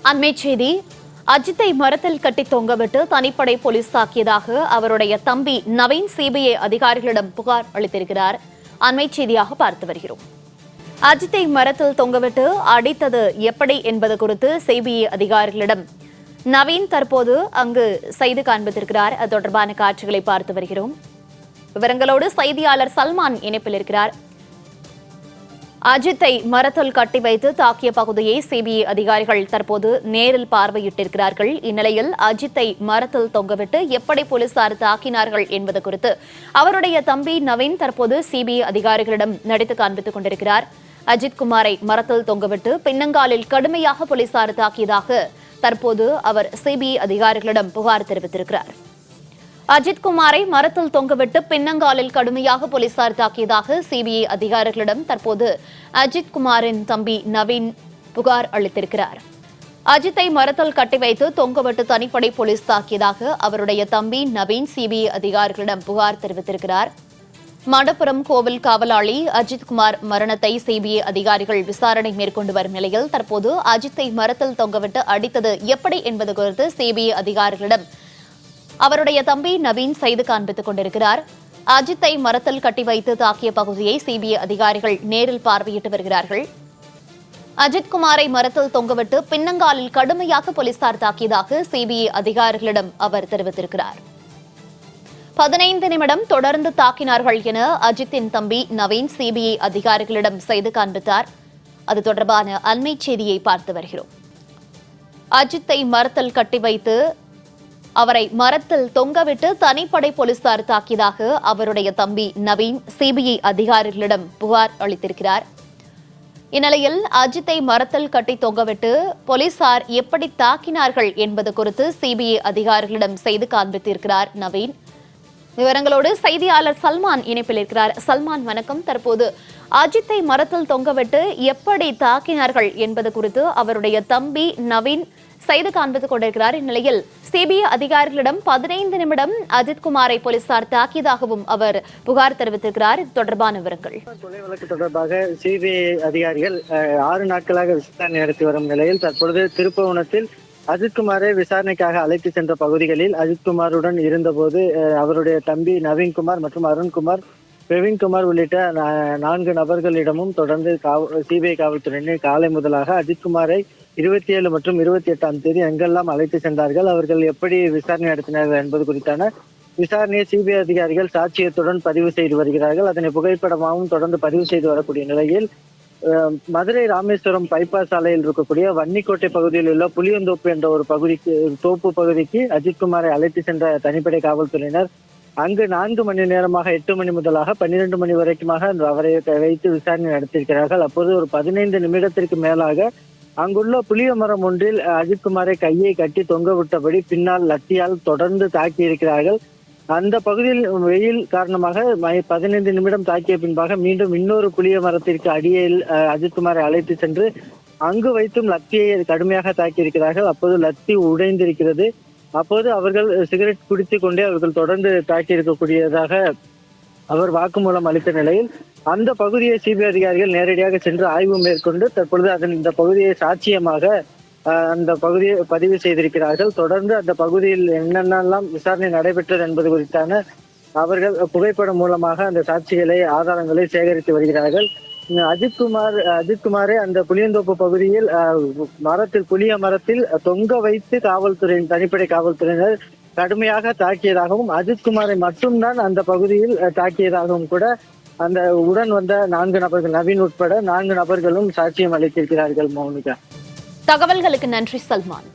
அண்மை செய்தி. அஜித்தை மரத்தில் கட்டி தொங்கவிட்டு தனிப்படை போலீஸ் தாக்கியதாக அவருடைய தம்பி நவீன் சிபிஐ அதிகாரிகளிடம் புகார் அளித்திருக்கிறார். அண்மை செய்தியாக பார்த்து வருகிறோம். அஜித்தை மரத்தில் தொங்கவிட்டு அடித்தது எப்படி என்பது குறித்து சிபிஐ அதிகாரிகளிடம் நவீன் தற்போது அங்கு செய்து காண்பித்திருக்கிறார். அது தொடர்பான காட்சிகளை பார்த்து வருகிறோம். விவரங்களோடு செய்தியாளர் சல்மான் இணைப்பில் இருக்கிறார். அஜித்தை மரத்தில் கட்டி வைத்து தாக்கிய பகுதியை சிபிஐ அதிகாரிகள் தற்போது நேரில் பார்வையிட்டிருக்கிறார்கள். இந்நிலையில் அஜித்தை மரத்தில் தொங்கவிட்டு எப்படி போலீசார் தாக்கினார்கள் என்பது குறித்து அவருடைய தம்பி நவீன் தற்போது சிபிஐ அதிகாரிகளிடம் நடித்து காண்பித்துக் கொண்டிருக்கிறார். அஜித் குமாரை மரத்தில் தொங்கவிட்டு பின்னங்காலில் கடுமையாக போலீசார் தாக்கியதாக தற்போது அவர் சிபிஐ அதிகாரிகளிடம் புகார் தெரிவித்திருக்கிறார். அஜித் குமாரை மரத்தில் தொங்கவிட்டு பின்னங்காலில் கடுமையாக போலீசார் தாக்கியதாக சிபிஐ அதிகாரிகளிடம் தற்போது அஜித் குமாரின் தம்பி நவீன் புகார் அளித்திருக்கிறார். அஜித்தை மரத்தில் கட்டி வைத்து தொங்கவிட்டு தனிப்படை போலீஸ் தாக்கியதாக அவருடைய தம்பி நவீன் சிபிஐ அதிகாரிகளிடம் புகார் தெரிவித்திருக்கிறார். மடப்புரம் கோவில் காவலாளி அஜித் குமார் மரணத்தை சிபிஐ அதிகாரிகள் விசாரணை மேற்கொண்டு வரும் நிலையில் தற்போது அஜித்தை மரத்தில் தொங்கவிட்டு அடித்தது எப்படி என்பது குறித்து சிபிஐ அதிகாரிகளிடம் அவருடைய தம்பி நவீன் செய்து காண்பித்துக் கொண்டிருக்கிறார். அஜித்தை மரத்தில் கட்டி வைத்து தாக்கிய பகுதியை சிபிஐ அதிகாரிகள் நேரில் பார்வையிட்டு வருகிறார்கள். அஜித் குமாரை மரத்தில் தொங்கவிட்டு பின்னங்காலில் கடுமையாக போலீசார் தாக்கியதாக சிபிஐ அதிகாரிகளிடம் அவர் தெரிவித்திருக்கிறார். 15 நிமிடம் தொடர்ந்து தாக்கினார்கள் என அஜித்தின் தம்பி நவீன் சிபிஐ அதிகாரிகளிடம் செய்து காண்பித்தார். அது தொடர்பான அண்மை செய்தியை பார்த்து வருகிறோம். அஜித்தை மரத்தில் கட்டி வைத்து அவரை மரத்தில் தொங்கவிட்டு தனிப்படை போலீசார் தாக்கியதாக அவருடைய தம்பி நவீன் சிபிஐ அதிகாரிகளிடம் புகார் அளித்திருக்கிறார். இந்நிலையில் அஜித்தை மரத்தில் கட்டி தொங்கவிட்டு போலீசார் எப்படி தாக்கினார்கள் என்பது குறித்து சிபிஐ அதிகாரிகளிடம் செய்து காண்பித்திருக்கிறார் நவீன். விவரங்களோடு செய்தியாளர் சல்மான் இணைப்பில் இருக்கிறார். சல்மான், வணக்கம். தற்போது அஜித்தை மரத்தில் தொங்கவிட்டு எப்படி தாக்கினார்கள் என்பது குறித்து அவருடைய தம்பி நவீன் செய்து காண்பித்துக் கொண்டிருக்கிறார். இந்நிலையில் சிபிஐ அதிகாரிகளிடம் 15 நிமிடம் அஜித் குமாரை போலீசார் தாக்கியதாகவும் அவர் புகார் தெரிவித்திருக்கிறார். இது தொடர்பான விவரங்கள். கொலை வழக்கு தொடர்பாக சிபிஐ அதிகாரிகள் 6 நாட்களாக விசாரணை நடத்தி வரும் நிலையில் தற்பொழுது திருப்புவனத்தில் அஜித்குமாரை விசாரணைக்காக அழைத்து சென்ற பகுதிகளில் அஜித்குமாருடன் இருந்தபோது அவருடைய தம்பி நவீன்குமார் மற்றும் அருண்குமார், பிரவீன்குமார் உள்ளிட்ட 4 நபர்களிடமும் தொடர்ந்து சிபிஐ காவல்துறையினர் காலை முதலாக அஜித்குமாரை 27 மற்றும் 28ஆம் தேதி எங்கெல்லாம் அழைத்து சென்றார்கள், அவர்கள் எப்படி விசாரணை நடத்தினார்கள் என்பது குறித்தான விசாரணையை சிபிஐ அதிகாரிகள் சாட்சியத்துடன் பதிவு செய்து வருகிறார்கள். அதனை புகைப்படமாகவும் தொடர்ந்து பதிவு செய்து வரக்கூடிய நிலையில் மதுரை ராமேஸ்வரம் பைபாஸ் சாலையில் இருக்கக்கூடிய வன்னிக்கோட்டை பகுதியில் உள்ள புளியந்தோப்பு என்ற ஒரு தோப்பு பகுதிக்கு அஜித்குமாரை அழைத்து சென்ற தனிப்படை காவல்துறையினர் அங்கு 4 மணி நேரமாக 8 மணி முதலாக 12 மணி வரைக்குமாக அவரை வைத்து விசாரணை நடத்தியிருக்கிறார்கள். அப்போது ஒரு 15 நிமிடத்திற்கு மேலாக அங்குள்ள புளிய மரம் ஒன்றில் அஜித்குமாரை கையை கட்டி தொங்க விட்டபடி பின்னால் லத்தியால் தொடர்ந்து தாக்கி இருக்கிறார்கள். அந்த பகுதியில் வெயில் காரணமாக 15 நிமிடம் தாக்கிய பின்பாக மீண்டும் இன்னொரு புளிய மரத்திற்கு அடியில் அஜித்குமாரை அழைத்து சென்று அங்கு வைத்தும் லத்தியை கடுமையாக தாக்கி இருக்கிறார்கள். அப்போது லத்தி உடைந்திருக்கிறது. அப்போது அவர்கள் சிகரெட் குடித்துக் கொண்டே அவர்கள் தொடர்ந்து தாக்கி இருக்கக்கூடியதாக அவர் வாக்குமூலம் அளித்த நிலையில் அந்த பகுதியை சிபிஐ அதிகாரிகள் நேரடியாக சென்று ஆய்வு மேற்கொண்டு தற்பொழுது இந்த பகுதியை சாட்சியமாக அந்த பகுதியை பதிவு செய்திருக்கிறார்கள். தொடர்ந்து அந்த பகுதியில் என்னென்னலாம் விசாரணை நடைபெற்றது என்பது குறித்தான அவர்கள் புகைப்படம் மூலமாக அந்த சாட்சிகளை ஆதாரங்களை சேகரித்து வருகிறார்கள். அஜித்குமாரை அந்த புளியந்தோப்பு பகுதியில் புளிய மரத்தில் தொங்க வைத்து தனிப்படை காவல்துறையினர் கடுமையாக தாக்கியதாகவும் அஜித்குமாரை மட்டும்தான் அந்த பகுதியில் தாக்கியதாகவும் கூட அந்த உடன் வந்த 4 நபர்கள் நவீன் உட்பட 4 நபர்களும் சாட்சியம் அளித்திருக்கிறார்கள். மௌனிகா, தகவல்களுக்கு நன்றி சல்மான்.